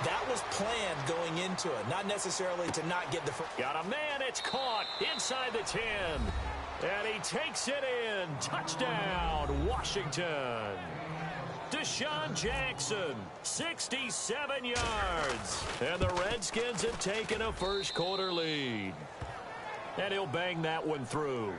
That was planned going into it, not necessarily to not get the first. Got a man, it's caught inside the 10. And he takes it in. Touchdown, Washington. Deshaun Jackson, 67 yards. And the Redskins have taken a first-quarter lead. And he'll bang that one through.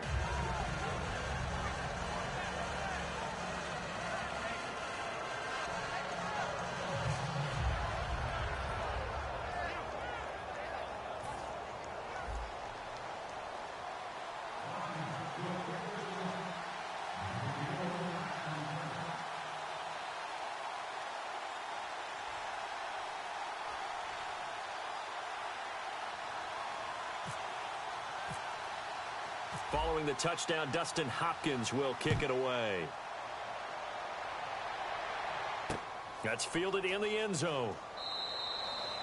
Following the touchdown, Dustin Hopkins will kick it away. That's fielded in the end zone.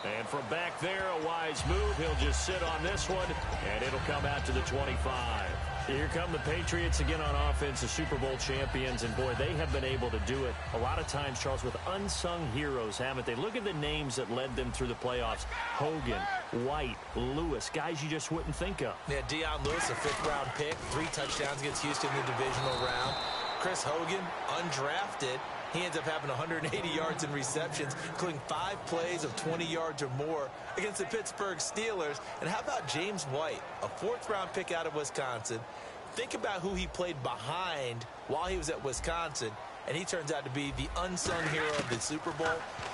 And from back there, a wise move. He'll just sit on this one, and it'll come out to the 25. Here come the Patriots again on offense, the Super Bowl champions, and boy, they have been able to do it a lot of times, Charles, with unsung heroes, haven't they? Look at the names that led them through the playoffs. Hogan, White, Lewis, guys you just wouldn't think of. Yeah, Deion Lewis, a 5th-round pick, 3 touchdowns against Houston in the divisional round. Chris Hogan, undrafted. He ends up having 180 yards in receptions, including 5 plays of 20 yards or more against the Pittsburgh Steelers. And how about James White, a 4th-round pick out of Wisconsin? Think about who he played behind while he was at Wisconsin, and he turns out to be the unsung hero of the Super Bowl.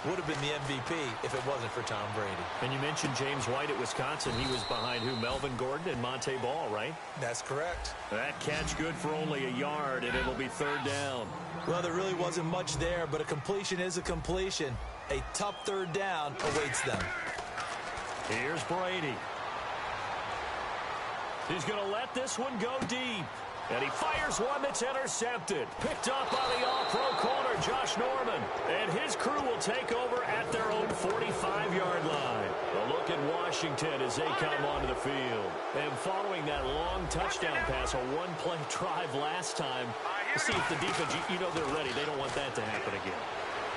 Would have been the MVP if it wasn't for Tom Brady. And you mentioned James White at Wisconsin. He was behind who? Melvin Gordon and Monte Ball, right? That's correct. That catch good for only a yard, and it'll be 3rd down. Well, there really wasn't much there, but a completion is a completion. A tough 3rd down awaits them. Here's Brady. He's going to let this one go deep. And he fires one that's intercepted. Picked up by the all-pro corner, Josh Norman. And his crew will take over at their own 45-yard line. A look at Washington as they come onto the field. And following that long touchdown pass, a one-play drive last time, let's see if the defense, you know they're ready. They don't want that to happen again.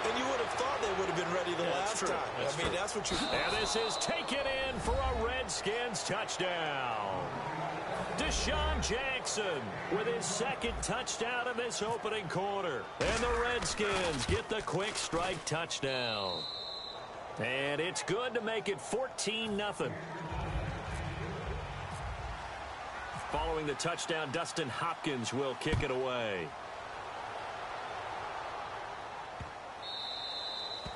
And you would have thought they would have been ready the last time. I mean, that's what you... And this is taken in for a Redskins touchdown. Deshaun Jackson with his 2nd touchdown of this opening quarter. And the Redskins get the quick strike touchdown. And it's good to make it 14-0. Following the touchdown, Dustin Hopkins will kick it away.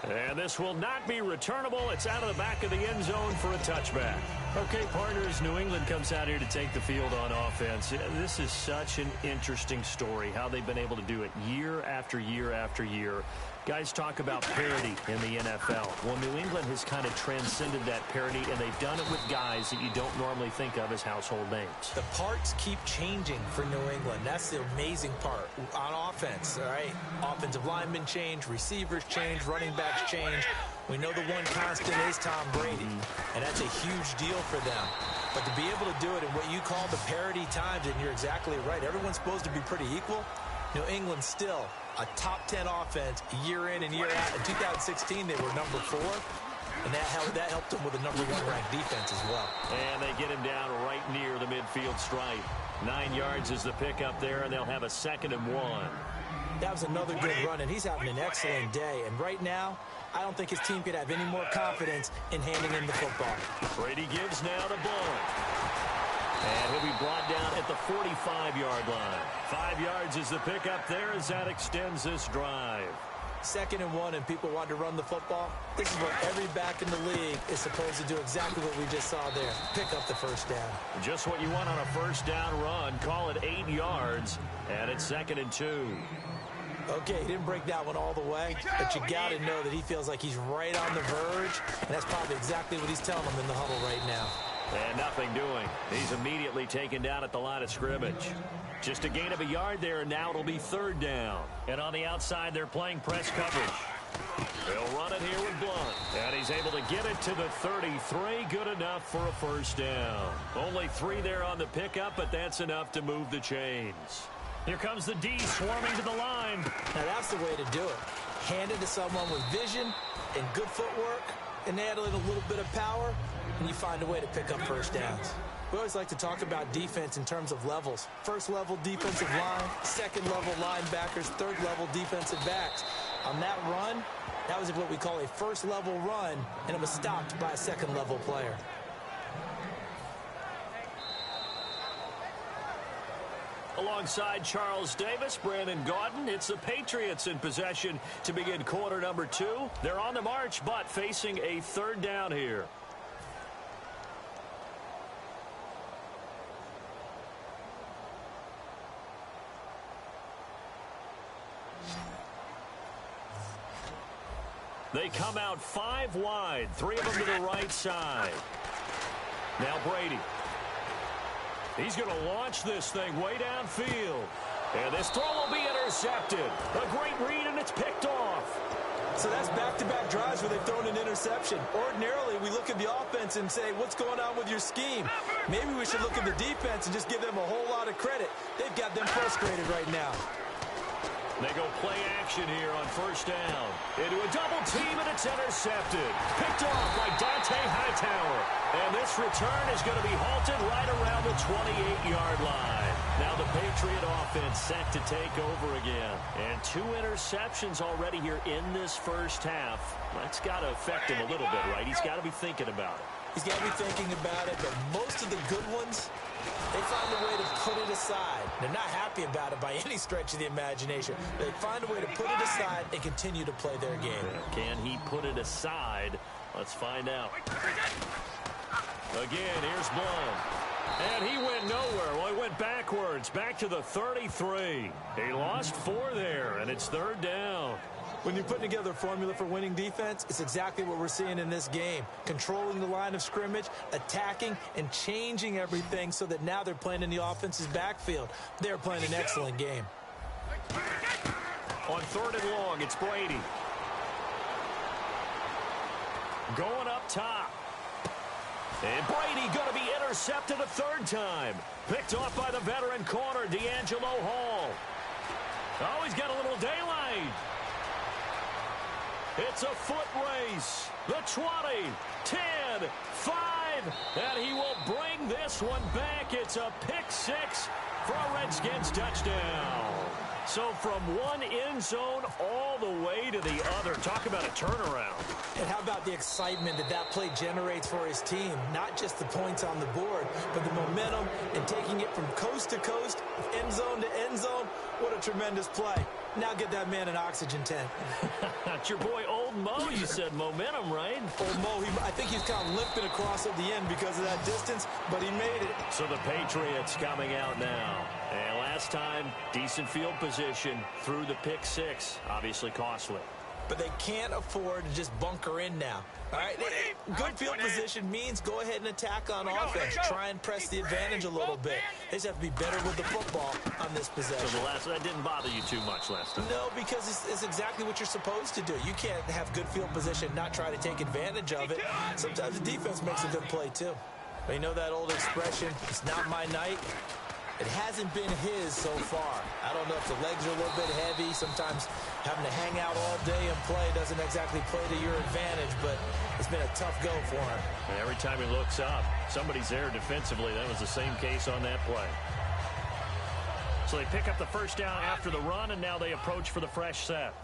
And this will not be returnable. It's out of the back of the end zone for a touchback. Okay, partners, New England comes out here to take the field on offense. This is such an interesting story, how they've been able to do it year after year after year. Guys talk about parity in the NFL. Well, New England has kind of transcended that parity, and they've done it with guys that you don't normally think of as household names. The parts keep changing for New England. That's the amazing part on offense, all right? Offensive linemen change, receivers change, running backs change. We know the one constant is Tom Brady, and that's a huge deal for them. But to be able to do it in what you call the parity times, and you're exactly right, everyone's supposed to be pretty equal. New England still a top 10 offense year in and year out. In 2016, they were number 4, and that helped them with a number 1 ranked defense as well. And they get him down right near the midfield stripe. 9 yards is the pickup there, and they'll have a 2nd and 1. That was another good run, and he's having an excellent day. And right now, I don't think his team could have any more confidence in handing him the football. Brady gives now to Blunt. And he'll be brought down at the 45-yard line. 5 yards is the pickup there as that extends this drive. 2nd and 1, and people want to run the football. This is what every back in the league is supposed to do, exactly what we just saw there. Pick up the 1st down. Just what you want on a 1st down run. Call it 8 yards, and it's 2nd and 2. Okay, he didn't break that one all the way, but you got to know that he feels like he's right on the verge, and that's probably exactly what he's telling them in the huddle right now. And nothing doing. He's immediately taken down at the line of scrimmage. Just a gain of a yard there, and now it'll be 3rd down. And on the outside, they're playing press coverage. They'll run it here with Blunt. And he's able to get it to the 33. Good enough for a 1st down. Only 3 there on the pickup, but that's enough to move the chains. Here comes the D swarming to the line. Now that's the way to do it. Hand it to someone with vision and good footwork, and add in a little bit of power, and you find a way to pick up first downs. We always like to talk about defense in terms of levels. First level defensive line, second level linebackers, third level defensive backs. On that run, that was what we call a first level run, and it was stopped by a second level player. Alongside Charles Davis, Brandon Gaudin, it's the Patriots in possession to begin quarter number 2. They're on the march, but facing a third down here. They come out 5 wide, 3 of them to the right side. Now Brady. He's going to launch this thing way downfield. And this throw will be intercepted. A great read, and it's picked off. So that's back-to-back drives where they've thrown an interception. Ordinarily, we look at the offense and say, what's going on with your scheme? Maybe we should look at the defense and just give them a whole lot of credit. They've got them frustrated right now. They go play action here on first down. Into a double team, and it's intercepted. Picked off by Dante Hightower. And this return is going to be halted right around the 28-yard line. Now the Patriot offense set to take over again. And 2 interceptions already here in this first half. That's got to affect him a little bit, right? He's got to be thinking about it. He's got to be thinking about it, but most of the good ones, they find a way to put it aside. They're not happy about it by any stretch of the imagination. They find a way to put it aside and continue to play their game. Can he put it aside? Let's find out. Again, here's Blount. And he went nowhere. Well, he went backwards, back to the 33. He lost 4 there, and it's third down. When you're putting together a formula for winning defense, it's exactly what we're seeing in this game. Controlling the line of scrimmage, attacking, and changing everything so that now they're playing in the offense's backfield. They're playing an excellent game. On third and long, it's Brady. Going up top. And Brady going to be intercepted a third time. Picked off by the veteran corner, D'Angelo Hall. Oh, he's got a little daylight. It's a foot race. The 20, 10, 5, and he will bring this one back. It's a pick 6 for a Redskins touchdown. So from one end zone all the way to the other. Talk about a turnaround. And how about the excitement that that play generates for his team? Not just the points on the board, but the momentum and taking it from coast to coast, end zone to end zone. What a tremendous play. Now get that man an oxygen tent. It's your boy Old Mo. You said momentum, right? Old Mo, I think he's kind of limping across at the end because of that distance, but he made it. So the Patriots coming out now. And last time, decent field position through the pick 6. Obviously costly. But they can't afford to just bunker in now. All right, good field position means go ahead and attack on offense. Try and press the advantage a little bit. They just have to be better with the football on this possession. So that didn't bother you too much last time? No, because it's exactly what you're supposed to do. You can't have good field position, not try to take advantage of it. Sometimes the defense makes a good play, too. But you know that old expression, it's not my night? It hasn't been his so far. I don't know if the legs are a little bit heavy. Sometimes having to hang out all day and play doesn't exactly play to your advantage, but it's been a tough go for him. And every time he looks up, somebody's there defensively. That was the same case on that play. So they pick up the first down after the run, and now they approach for the fresh set.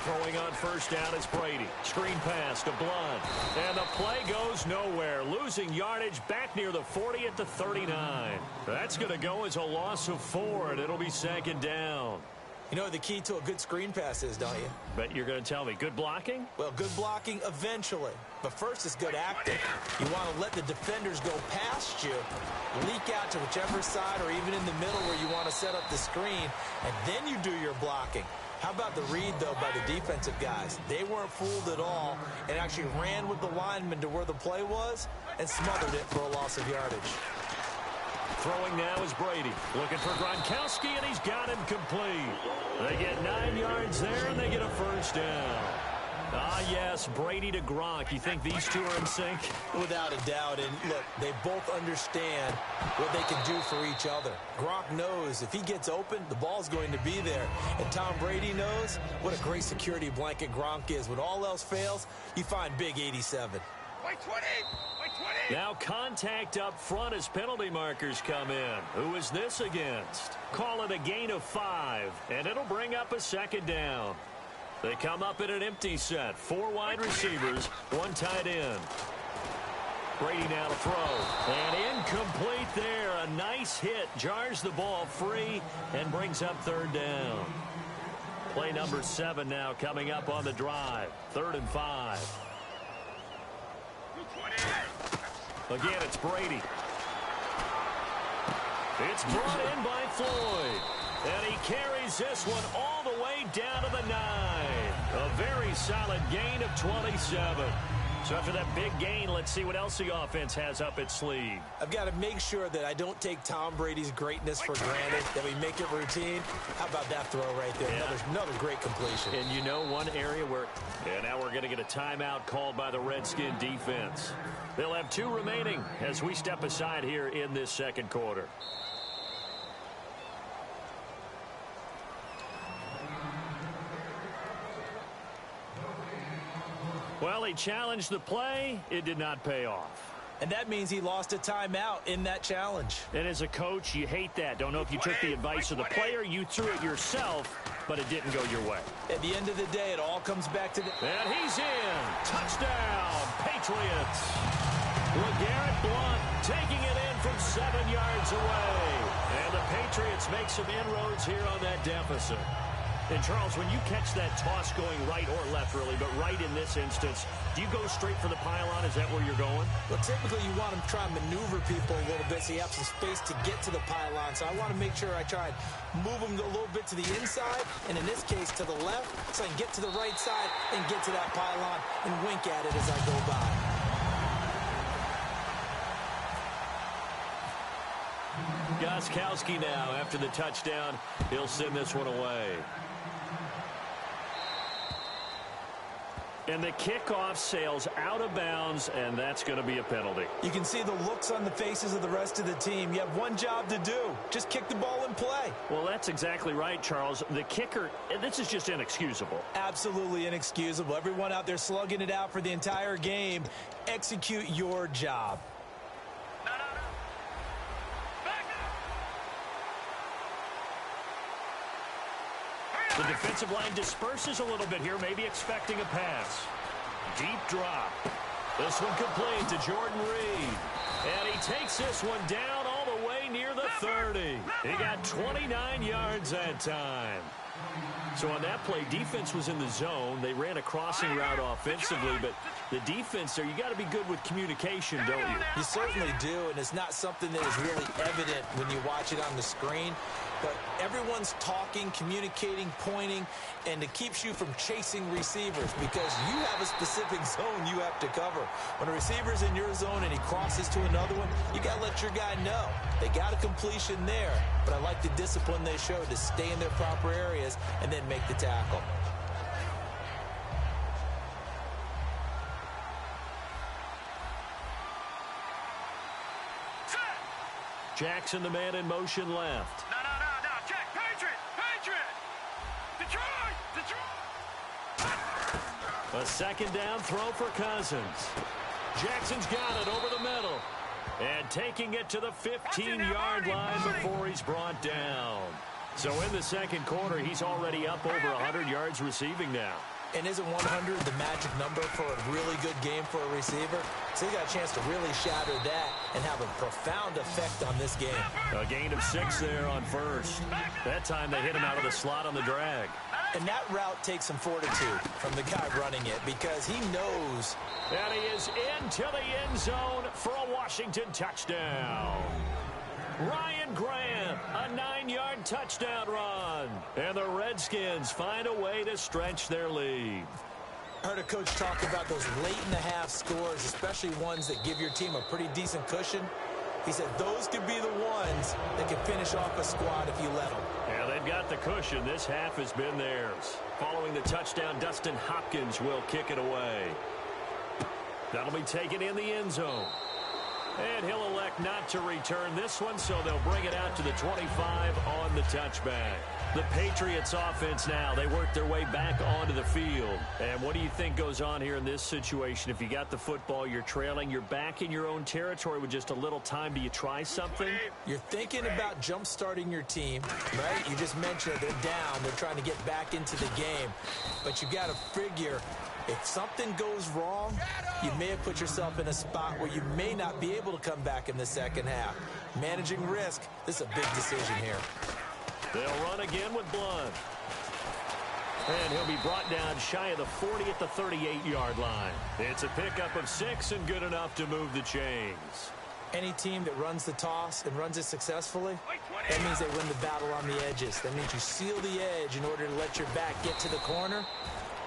Throwing on first down is Brady. Screen pass to Blount. And the play goes nowhere. Losing yardage back near the 40 at the 39. That's going to go as a loss of 4, and it'll be second down. You know what the key to a good screen pass is, don't you? Bet you're going to tell me. Good blocking? Well, good blocking eventually. But first it's good acting. You want to let the defenders go past you, leak out to whichever side or even in the middle where you want to set up the screen, and then you do your blocking. How about the read, though, by the defensive guys? They weren't fooled at all and actually ran with the lineman to where the play was and smothered it for a loss of yardage. Throwing now is Brady. Looking for Gronkowski, and he's got him complete. They get 9 yards there, and they get a first down. Ah, yes, Brady to Gronk. You think these two are in sync? Without a doubt. And look, they both understand what they can do for each other. Gronk knows if he gets open, the ball's going to be there. And Tom Brady knows what a great security blanket Gronk is. When all else fails, you find big 87. Wait 20! Wait 20! Now contact up front as penalty markers come in. Who is this against? Call it a gain of 5, and it'll bring up a second down. They come up in an empty set. 4 wide receivers, 1 tight end. Brady now to throw. And incomplete there. A nice hit. Jars the ball free and brings up 3rd down. Play number 7 now coming up on the drive. 3rd and 5. Again, it's Brady. It's brought in by Floyd. And he carries this one all the way down to the 9. A very solid gain of 27. So after that big gain, let's see what else the offense has up its sleeve. I've got to make sure that I don't take Tom Brady's greatness for granted, that we make it routine. How about that throw right there? Yeah. Another great completion. And you know one area where, and now we're going to get a timeout called by the Redskin defense. They'll have 2 remaining as we step aside here in this second quarter. Well, he challenged the play. It did not pay off. And that means he lost a timeout in that challenge. And as a coach, you hate that. Don't know if you took the advice of the player. You threw it yourself, but it didn't go your way. At the end of the day, it all comes back to the... And he's in. Touchdown, Patriots. LeGarrette Blount taking it in from 7 yards away. And the Patriots make some inroads here on that deficit. And, Charles, when you catch that toss going right or left, really, but right in this instance, do you go straight for the pylon? Is that where you're going? Well, typically you want to try and maneuver people a little bit so you have some space to get to the pylon. So I want to make sure I try and move them a little bit to the inside, and in this case to the left, so I can get to the right side and get to that pylon and wink at it as I go by. Gostkowski now, after the touchdown, he'll send this one away. And the kickoff sails out of bounds, and that's going to be a penalty. You can see the looks on the faces of the rest of the team. You have one job to do. Just kick the ball and play. Well, that's exactly right, Charles. The kicker, this is just inexcusable. Absolutely inexcusable. Everyone out there slugging it out for the entire game. Execute your job. The defensive line disperses a little bit here, maybe expecting a pass. Deep drop. This one complete to Jordan Reed. And he takes this one down all the way near the 30. He got 29 yards that time. So on that play, defense was in the zone. They ran a crossing route offensively, but the defense there, you got to be good with communication, don't you? You certainly do, and it's not something that is really evident when you watch it on the screen. But everyone's talking, communicating, pointing, and it keeps you from chasing receivers because you have a specific zone you have to cover. When a receiver's in your zone and he crosses to another one, you got to let your guy know. They got a completion there, but I like the discipline they showed to stay in their proper areas and then make the tackle. Jackson, the man in motion left. No. Check. Patriot. Detroit. A second down throw for Cousins. Jackson's got it over the middle. And taking it to the 15-yard line before he's brought down. So in the second quarter, he's already up over 100 yards receiving now. And isn't 100 the magic number for a really good game for a receiver? So he got a chance to really shatter that and have a profound effect on this game. A gain of 6 there on first. That time they hit him out of the slot on the drag. And that route takes some fortitude from the guy running it because he knows. And he is into the end zone for a Washington touchdown. Ryan Grant, a 9-yard touchdown run. And the Redskins find a way to stretch their lead. I heard a coach talk about those late-in-the-half scores, especially ones that give your team a pretty decent cushion. He said those could be the ones that can finish off a squad if you let them. Yeah, they they've got the cushion. This half has been theirs. Following the touchdown, Dustin Hopkins will kick it away. That'll be taken in the end zone. And he'll elect not to return this one, so they'll bring it out to the 25 on the touchback. The Patriots offense now, they work their way back onto the field. And what do you think goes on here in this situation? If you got the football, you're trailing, you're back in your own territory with just a little time. Do you try something? You're thinking about jump-starting your team, right? You just mentioned it. They're down. They're trying to get back into the game. But you got to figure, if something goes wrong, you may have put yourself in a spot where you may not be able to come back in the second half. Managing risk, this is a big decision here. They'll run again with Blunt. And he'll be brought down shy of the 40 at the 38-yard line. It's a pickup of 6 and good enough to move the chains. Any team that runs the toss and runs it successfully, that means they win the battle on the edges. That means you seal the edge in order to let your back get to the corner.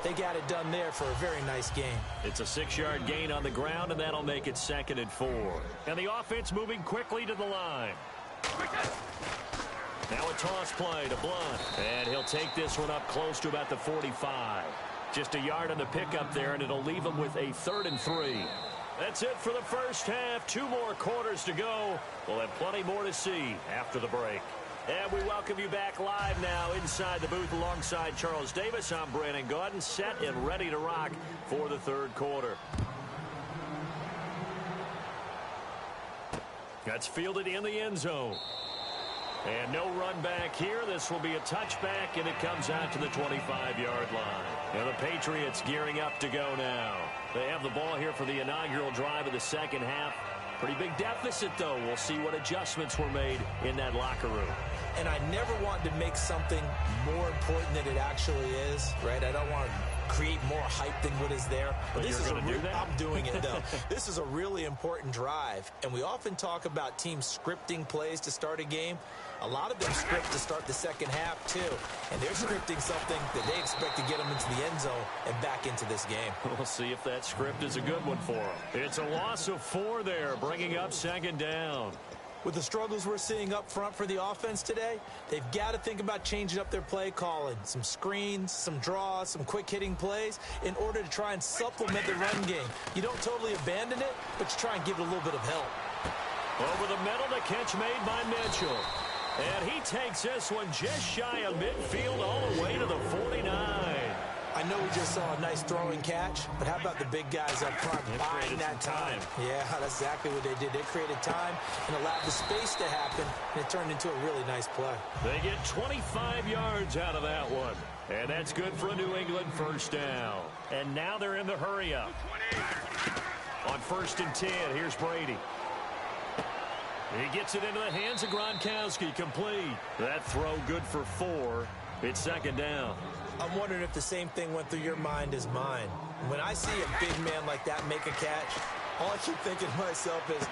They got it done there for a very nice game. It's a 6-yard gain on the ground, and that'll make it 2nd and 4. And the offense moving quickly to the line. Now a toss play to Blunt. And he'll take this one up close to about the 45. Just a yard on the pickup there, and it'll leave him with a 3rd and 3. That's it for the first half. 2 more quarters to go. We'll have plenty more to see after the break. And we welcome you back live now inside the booth alongside Charles Davis. I'm Brandon Gaudin, set and ready to rock for the 3rd quarter. That's fielded in the end zone. And no run back here. This will be a touchback, and it comes out to the 25-yard line. Now the Patriots gearing up to go now. They have the ball here for the inaugural drive of the second half. Pretty big deficit, though. We'll see what adjustments were made in that locker room. And I never want to make something more important than it actually is, right? I don't want to create more hype than what is there. But this you're is going to do that? I'm doing it, though. This is a really important drive. And we often talk about teams scripting plays to start a game. A lot of them script to start the second half, too. And they're scripting something that they expect to get them into the end zone and back into this game. We'll see if that script is a good one for them. It's a loss of 4 there, bringing up 2nd down. With the struggles we're seeing up front for the offense today, they've got to think about changing up their play calling. Some screens, some draws, some quick-hitting plays in order to try and supplement the run game. You don't totally abandon it, but you try and give it a little bit of help. Over the middle, the catch made by Mitchell. And he takes this one just shy of midfield all the way to the 49. I know we just saw a nice throwing catch, but how about the big guys up front buying that time? Yeah, that's exactly what they did. They created time and allowed the space to happen, and it turned into a really nice play. They get 25 yards out of that one. And that's good for a New England first down. And now they're in the hurry-up. On 1st and 10, here's Brady. He gets it into the hands of Gronkowski, complete. That throw good for 4. It's 2nd down. I'm wondering if the same thing went through your mind as mine. When I see a big man like that make a catch, all I keep thinking to myself is,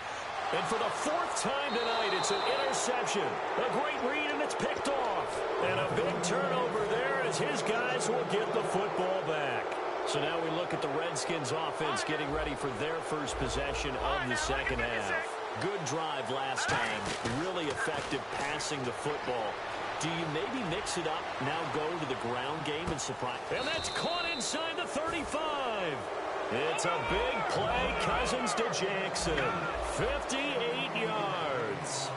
and for the 4th time tonight, it's an interception. A great read, and it's picked off. And a big turnover there as his guys will get the football back. So now we look at the Redskins offense getting ready for their first possession of the second half. Good drive last time. Really effective passing the football. Do you maybe mix it up, now go to the ground game and surprise? And that's caught inside the 35. It's a big play. Cousins to Jackson. 58 yards.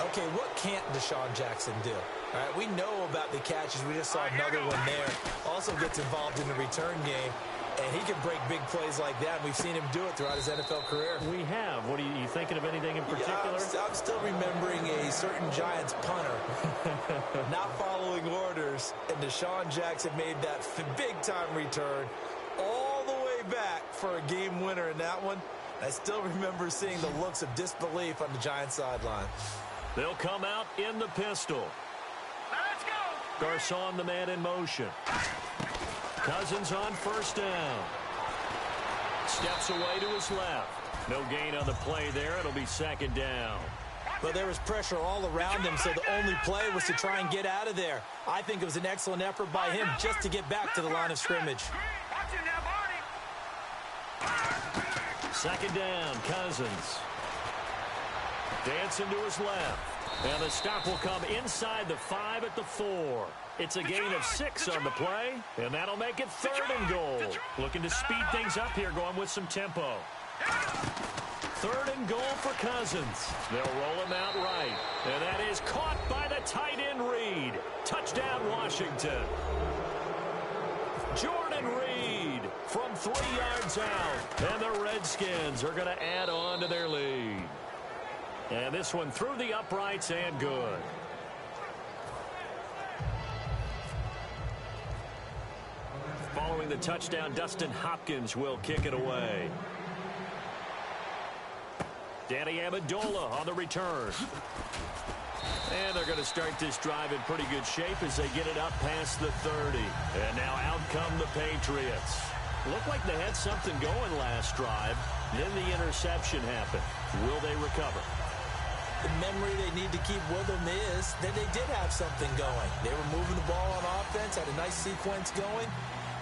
Okay, what can't Deshaun Jackson do? All right, we know about the catches. We just saw another one there. Also gets involved in the return game. And he can break big plays like that. We've seen him do it throughout his NFL career. We have. What are you thinking of anything in particular? Yeah, I'm still remembering a certain Giants punter not following orders. And Deshaun Jackson made that big-time return all the way back for a game winner in that one. I still remember seeing the looks of disbelief on the Giants sideline. They'll come out in the pistol. Let's go. Garcon, the man in motion. Cousins on 1st down. Steps away to his left. No gain on the play there. It'll be 2nd down. Well, there was pressure all around him, so the only play was to try and get out of there. I think it was an excellent effort by him just to get back to the line of scrimmage. 2nd down, Cousins. Dancing to his left. And the stop will come inside the 5 at the 4. It's a gain of 6 on the play, and that'll make it 3rd and goal. Looking to speed things up here, going with some tempo. 3rd and goal for Cousins. They'll roll him out right. And that is caught by the tight end Reed. Touchdown, Washington. Jordan Reed from 3 yards out. And the Redskins are going to add on to their lead. And this one through the uprights and good. Following the touchdown, Dustin Hopkins will kick it away. Danny Amendola on the return. And they're going to start this drive in pretty good shape as they get it up past the 30. And now out come the Patriots. Looked like they had something going last drive. Then the interception happened. Will they recover? The memory they need to keep with them is that they did have something going. They were moving the ball on offense, had a nice sequence going.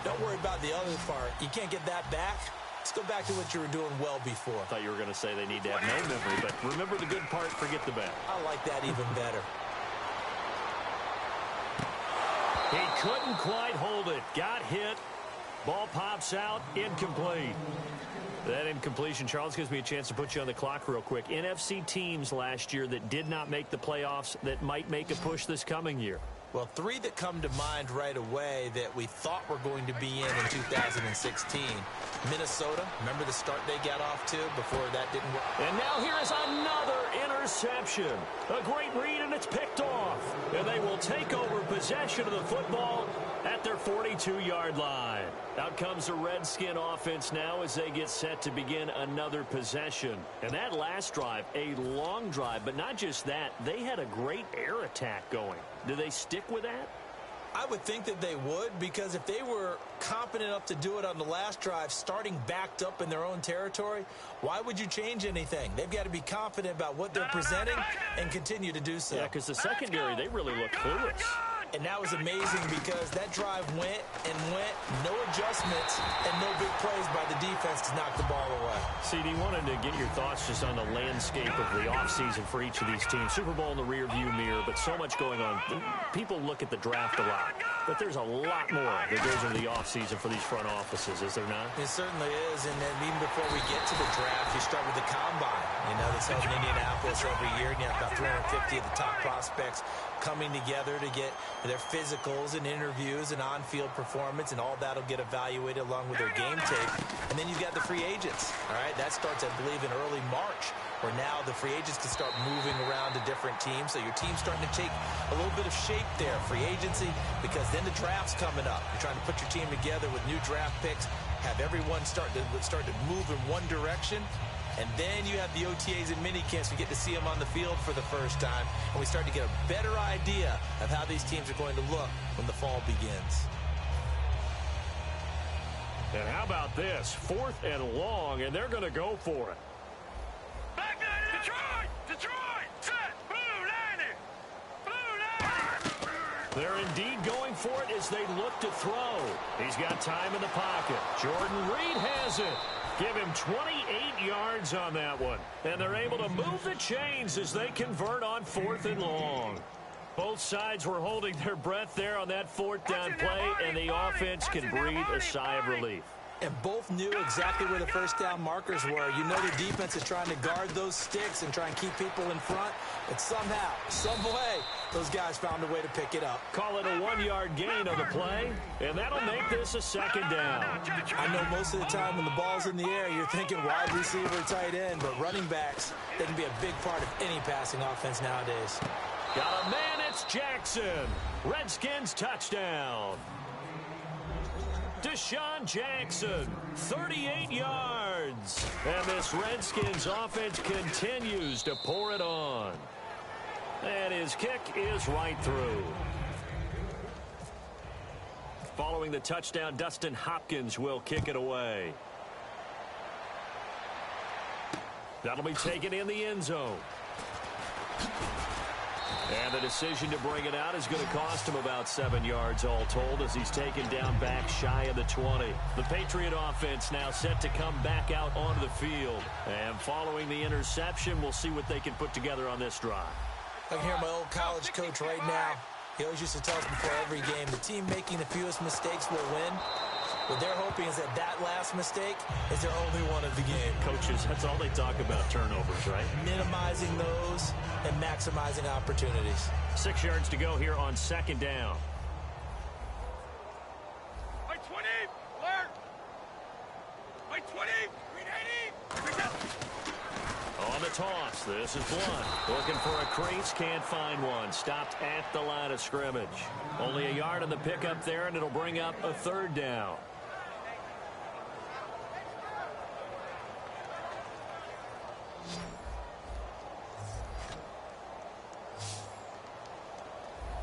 Don't worry about the other part. You can't get that back. Let's go back to what you were doing well before. I thought you were going to say they need to have no memory, but remember the good part, forget the bad. I like that even better. He couldn't quite hold it. Got hit. Ball pops out. Incomplete. That incompletion, Charles, gives me a chance to put you on the clock real quick. NFC teams last year that did not make the playoffs that might make a push this coming year. Well, 3 that come to mind right away that we thought were going to be in 2016. Minnesota, remember the start they got off to before that didn't work? And now here is another interception. A great read, and it's picked off. And they will take over possession of the football at their 42-yard line. Out comes the Redskin offense now as they get set to begin another possession. And that last drive, a long drive, but not just that, they had a great air attack going. Do they stick with that? I would think that they would, because if they were competent enough to do it on the last drive, starting backed up in their own territory, why would you change anything? They've got to be confident about what they're presenting and continue to do so. Yeah, because the secondary, they really look clueless. And that was amazing because that drive went and went, no adjustments, and no big plays by the defense to knock the ball away. CD, wanted to get your thoughts just on the landscape of the offseason for each of these teams. Super Bowl in the rearview mirror, but so much going on. People look at the draft a lot, but there's a lot more that goes into the offseason for these front offices, is there not? It certainly is, and then even before we get to the draft, you start with the combine. You know, that's held in Indianapolis every year, and you have about 350 of the top prospects coming together to get their physicals and interviews and on-field performance, and all that'll get evaluated along with their game tape. And then you've got the free agents, all right? That starts, I believe, in early March, where now the free agents can start moving around to different teams. So your team's starting to take a little bit of shape there, free agency, because then the draft's coming up. You're trying to put your team together with new draft picks, have everyone start to move in one direction. And then you have the OTAs and minicamps. We get to see them on the field for the first time. And we start to get a better idea of how these teams are going to look when the fall begins. And how about this? 4th and long, and they're going to go for it. Back there, Detroit! Detroit! Set! Blue liner! Blue liner! They're indeed going for it as they look to throw. He's got time in the pocket. Jordan Reed has it. Give him 28 yards on that one. And they're able to move the chains as they convert on 4th and long. Both sides were holding their breath there on that 4th down play, and the offense can breathe a sigh of relief. And both knew exactly where the first down markers were. You know the defense is trying to guard those sticks and try and keep people in front. But somehow, some way, those guys found a way to pick it up. Call it a 1-yard gain on the play, and that'll make this a 2nd down. I know most of the time when the ball's in the air, you're thinking wide receiver, tight end, but running backs, they can be a big part of any passing offense nowadays. Got a man, it's Jackson. Redskins touchdown. Deshaun Jackson, 38 yards. And this Redskins offense continues to pour it on. And his kick is right through. Following the touchdown, Dustin Hopkins will kick it away. That'll be taken in the end zone. And the decision to bring it out is going to cost him about 7 yards all told as he's taken down back shy of the 20. The Patriot offense now set to come back out onto the field. And following the interception, we'll see what they can put together on this drive. I can hear my old college coach right now. He always used to tell us before every game, the team making the fewest mistakes will win. What they're hoping is that last mistake is their only one of the game. Coaches, that's all they talk about, turnovers, right? Minimizing those and maximizing opportunities. 6 yards to go here on second down. By 20, alert! By 20, green 80, green 70. On the toss, this is Blunt. Looking for a crease, can't find one. Stopped at the line of scrimmage. Only a yard on the pickup there, and it'll bring up a third down.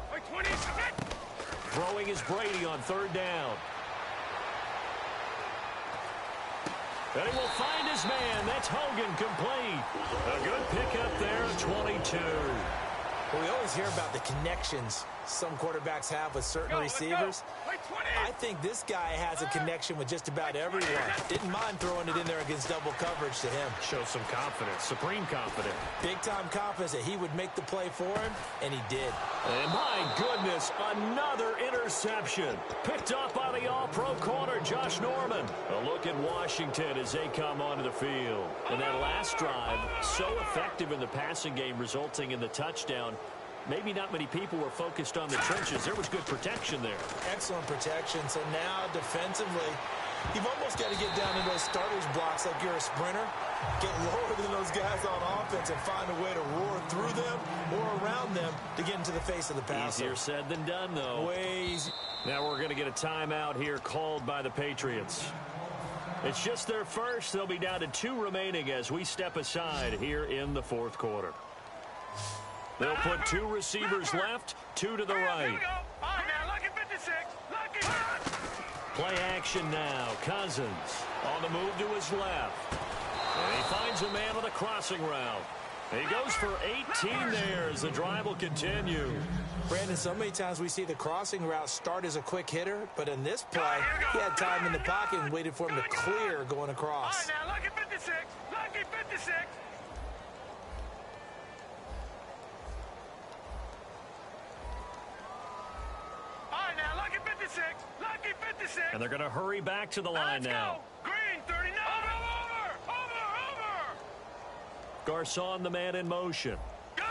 By 20, set. Throwing is Brady on third down. And he will find his man. That's Hogan complete. A good pickup there, 22. Well, we always hear about the connections some quarterbacks have with certain receivers. I think this guy has a connection with just about everyone. Didn't mind throwing it in there against double coverage to him. Shows some confidence, supreme confidence. Big-time confidence that he would make the play for him, and he did. And my goodness, another interception. Picked up by the all-pro corner, Josh Norman. A look at Washington as they come onto the field. And that last drive, so effective in the passing game, resulting in the touchdown. Maybe not many people were focused on the trenches. There was good protection there. Excellent protection. So now, defensively, you've almost got to get down in those starters blocks like you're a sprinter. Get lower than those guys on offense and find a way to roar through them or around them to get into the face of the passer. Easier said than done, though. Way easy. Now we're going to get a timeout here called by the Patriots. It's just their first. They'll be down to 2 remaining as we step aside here in the fourth quarter. They'll put 2 receivers left, 2 to the right. Here we go. All right, now, lucky 56. Lucky. Play action now. Cousins on the move to his left. And he finds a man on the crossing route. He goes for 18 there as the drive will continue. Brandon, so many times we see the crossing route start as a quick hitter, but in this play, he had time in the pocket and waited for him to clear going across. All right, now, lucky 56. Lucky 56. Lucky 56. And they're going to hurry back to the line now. Go. Green 39. Over. Garcon, the man in motion. Gone.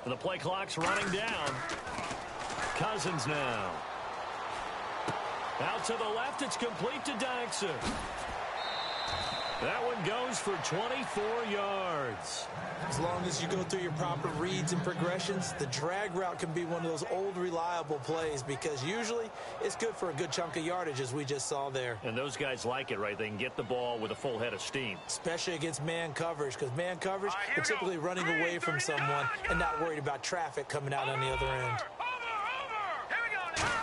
And the play clock's running down. Cousins now. Out to the left, it's complete to Daxon. That one goes for 24 yards. As long as you go through your proper reads and progressions, the drag route can be one of those old reliable plays because usually it's good for a good chunk of yardage as we just saw there. And those guys like it, right? They can get the ball with a full head of steam. Especially against man coverage because man coverage, they're typically running away from someone and not worried about traffic coming out on the other end. Over. Here we go.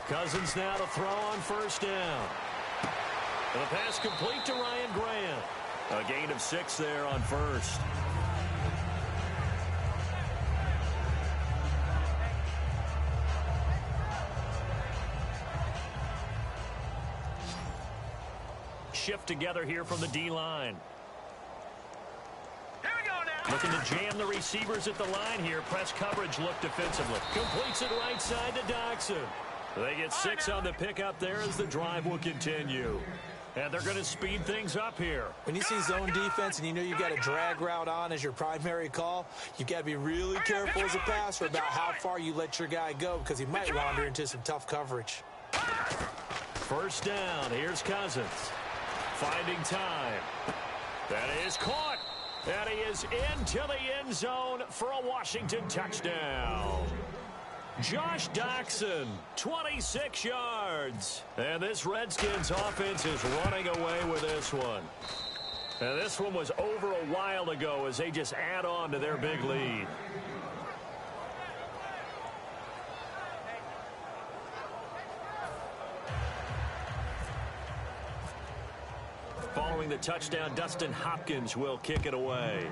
Cousins now to throw on first down. And the pass complete to Ryan Grant. A gain of 6 there on first. Shift together here from the D-line. Here we go now. Looking to jam the receivers at the line here. Press coverage look defensively. Completes it right side to Doxson. They get 6 on the pickup there as the drive will continue. And they're going to speed things up here. When you see zone defense and you know you've got a drag route on as your primary call, you've got to be really careful as a passer about how far you let your guy go because he might wander into some tough coverage. First down. Here's Cousins. Finding time. That is caught. And he is into the end zone for a Washington touchdown. Josh Doxson, 26 yards. And this Redskins offense is running away with this one. And this one was over a while ago as they just add on to their big lead. Following the touchdown, Dustin Hopkins will kick it away.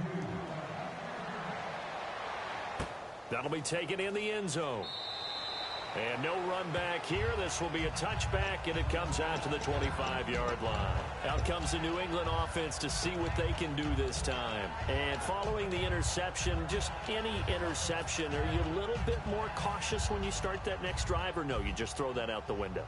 That'll be taken in the end zone. And no run back here. This will be a touchback, and it comes out to the 25-yard line. Out comes the New England offense to see what they can do this time. And following the interception, just any interception, are you a little bit more cautious when you start that next drive, or no, you just throw that out the window?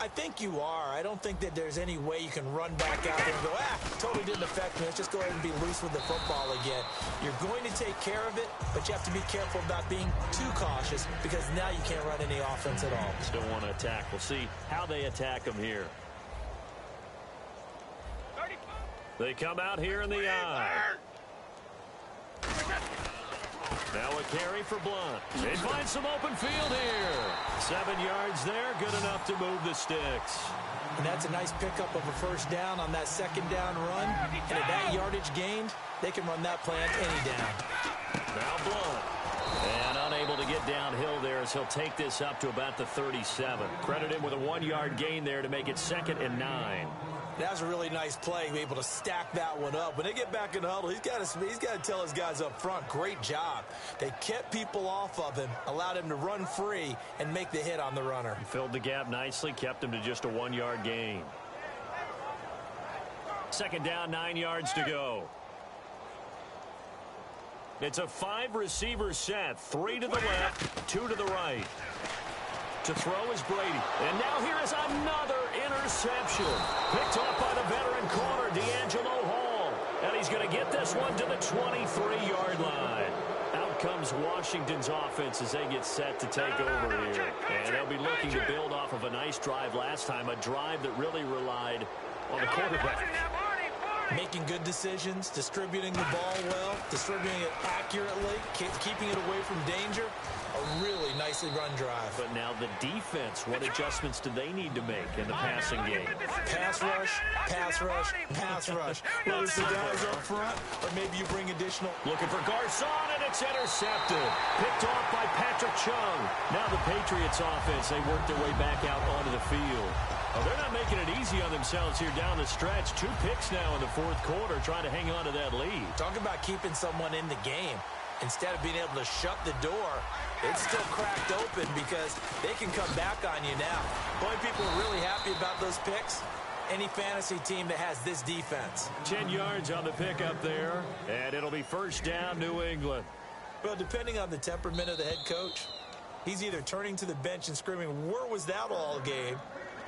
I think you are. I don't think that there's any way you can run back out there and go, totally didn't affect me. Let's just go ahead and be loose with the football again. You're going to take care of it, but you have to be careful about being too cautious because now you can't run any offense at all. Still want to attack. We'll see how they attack them here. They come out here in the eye. Now a carry for Blunt. They find some open field here. 7 yards there, good enough to move the sticks. And that's a nice pickup of a first down on that second down run. And at that yardage gained, they can run that play on any down. Now Blunt. And unable to get downhill there as he'll take this up to about the 37. Credit him with a 1-yard gain there to make it 2nd and 9. That was a really nice play, able to stack that one up. When they get back in the huddle, he's got to tell his guys up front, great job. They kept people off of him, allowed him to run free and make the hit on the runner. He filled the gap nicely, kept him to just a 1-yard gain. 2nd down, 9 yards to go. It's a 5-receiver set, 3 to the left, 2 to the right. To throw is Brady. And now here is another interception. Picked off by the veteran corner, D'Angelo Hall. And he's going to get this one to the 23-yard line. Out comes Washington's offense as they get set to take over here. And they'll be looking to build off of a nice drive last time, a drive that really relied on the quarterback. Making good decisions, distributing the ball well, distributing it accurately, keeping it away from danger. A really nicely run drive. But now the defense, what adjustments do they need to make in the passing game? Pass rush, pass rush, pass rush. Whether it's the guys up front or maybe you bring additional. Looking for Garcon, and it's intercepted. Picked off by Patrick Chung. Now the Patriots offense, they work their way back out onto the field. Oh, they're not making it easy on themselves here down the stretch. 2 picks now in the 4th quarter, trying to hang on to that lead. Talk about keeping someone in the game. Instead of being able to shut the door, it's still cracked open because they can come back on you now. The only people who are really happy about those picks, any fantasy team that has this defense. 10 yards on the pickup there, and it'll be 1st down, New England. Well, depending on the temperament of the head coach, he's either turning to the bench and screaming, where was that all game?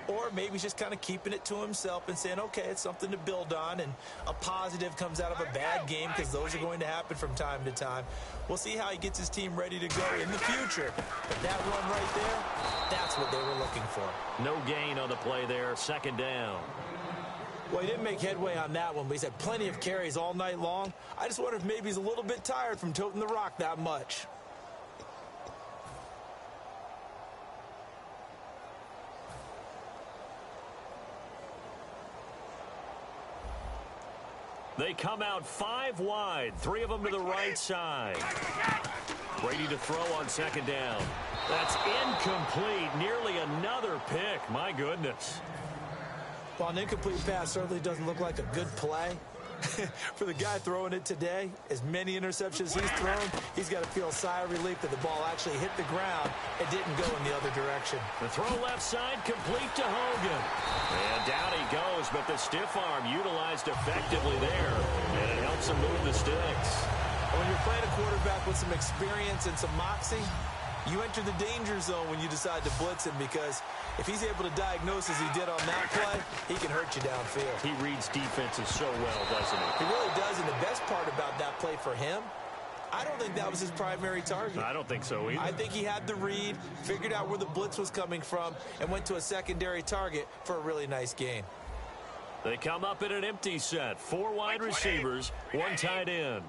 Or maybe he's just kind of keeping it to himself and saying, okay, it's something to build on, and a positive comes out of a bad game because those are going to happen from time to time. We'll see how he gets his team ready to go in the future. But that run right there, that's what they were looking for. No gain on the play there, 2nd down. Well, he didn't make headway on that one, but he's had plenty of carries all night long. I just wonder if maybe he's a little bit tired from toting the rock that much. They come out 5 wide, 3 of them to the right side. Brady to throw on 2nd down. That's incomplete. Nearly another pick. My goodness. Well, an incomplete pass certainly doesn't look like a good play. For the guy throwing it today, as many interceptions he's thrown, he's got to feel a sigh of relief that the ball actually hit the ground and didn't go in the other direction. The throw left side complete to Hogan. And down he goes, but the stiff arm utilized effectively there, and it helps him move the sticks. When you're playing a quarterback with some experience and some moxie, you enter the danger zone when you decide to blitz him, because if he's able to diagnose as he did on that play, he can hurt you downfield. He reads defenses so well, doesn't he? He really does, and the best part about that play for him, I don't think that was his primary target. I don't think so either. I think he had the read, figured out where the blitz was coming from, and went to a secondary target for a really nice gain. They come up in an empty set. 4 wide receivers, 1 tight end.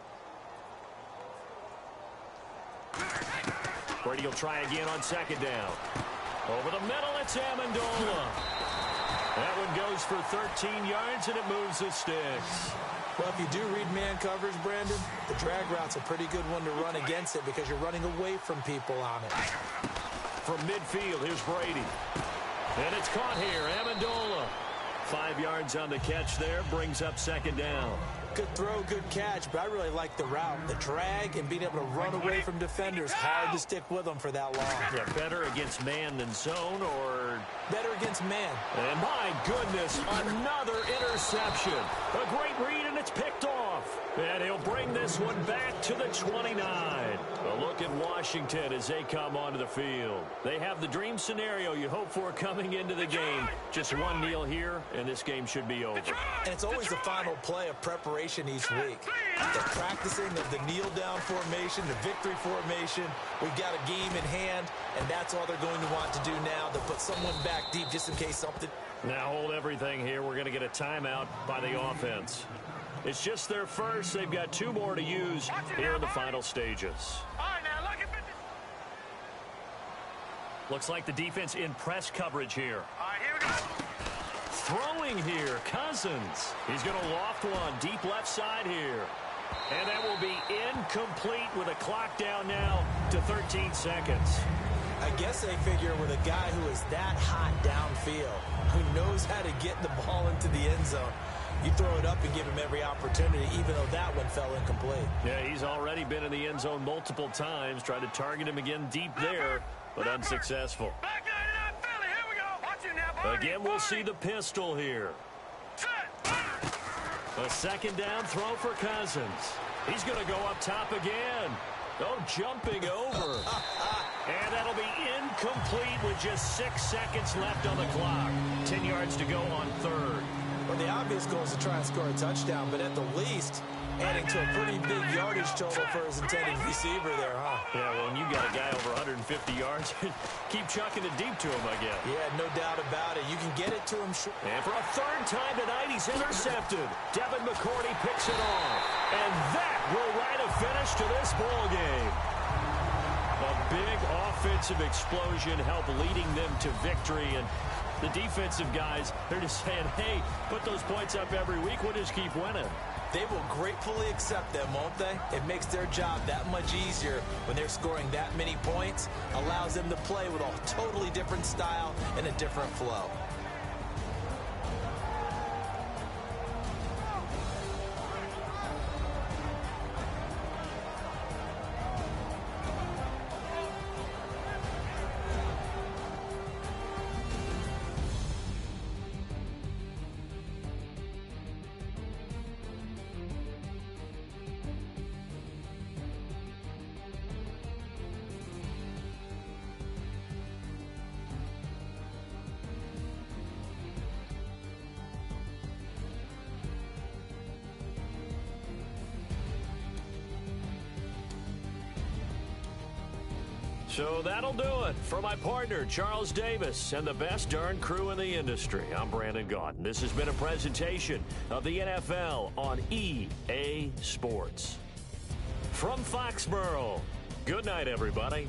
Brady will try again on 2nd down. Over the middle, it's Amendola. That one goes for 13 yards, and it moves the sticks. Well, if you do read man coverage, Brandon, the drag route's a pretty good one to run against it because you're running away from people on it. From midfield, here's Brady. And it's caught here, Amendola. 5 yards on the catch there, brings up second down. Good throw, good catch, but I really like the route. The drag and being able to run away from defenders. Hard to stick with them for that long. Yeah, better against man than zone, or better against man. And my goodness, another interception. A great read, and it's picked off. And he'll bring this one back to the 29. A look at Washington as they come onto the field. They have the dream scenario you hope for coming into the game. Just one kneel here, and this game should be over. And it's always the final play of preparation each week. The practicing of the kneel-down formation, the victory formation. We've got a game in hand, and that's all they're going to want to do now, to put someone back deep just in case something. Now hold everything here. We're going to get a timeout by the offense. It's just their first. They've got 2 more to use here in the final stages. Looks like the defense in press coverage here. All right, here we go. Throwing here, Cousins. He's going to loft one deep left side here. And that will be incomplete with a clock down now to 13 seconds. I guess they figure with a guy who is that hot downfield, who knows how to get the ball into the end zone, you throw it up and give him every opportunity, even though that one fell incomplete. Yeah, he's already been in the end zone multiple times. Tried to target him again deep there, but unsuccessful. Again, we'll see the pistol here. A second down throw for Cousins. He's going to go up top again. Oh, jumping over. And that'll be incomplete with just 6 seconds left on the clock. 10 yards to go on third. Well, the obvious goal is to try and score a touchdown, but at the least, adding to a pretty big yardage total for his intended receiver there, huh? Yeah, well, when you got a guy over 150 yards, keep chucking it deep to him, I guess. Yeah, no doubt about it. You can get it to him. And for a third time tonight, he's intercepted. Devin McCourty picks it off. And that will write a finish to this ball game. A big offensive explosion helped leading them to victory. And the defensive guys, they're just saying, hey, put those points up every week. We'll just keep winning. They will gratefully accept them, won't they? It makes their job that much easier when they're scoring that many points. Allows them to play with a totally different style and a different flow. So that'll do it. For my partner, Charles Davis, and the best darn crew in the industry, I'm Brandon Gaudin. This has been a presentation of the NFL on EA Sports. From Foxborough, good night, everybody.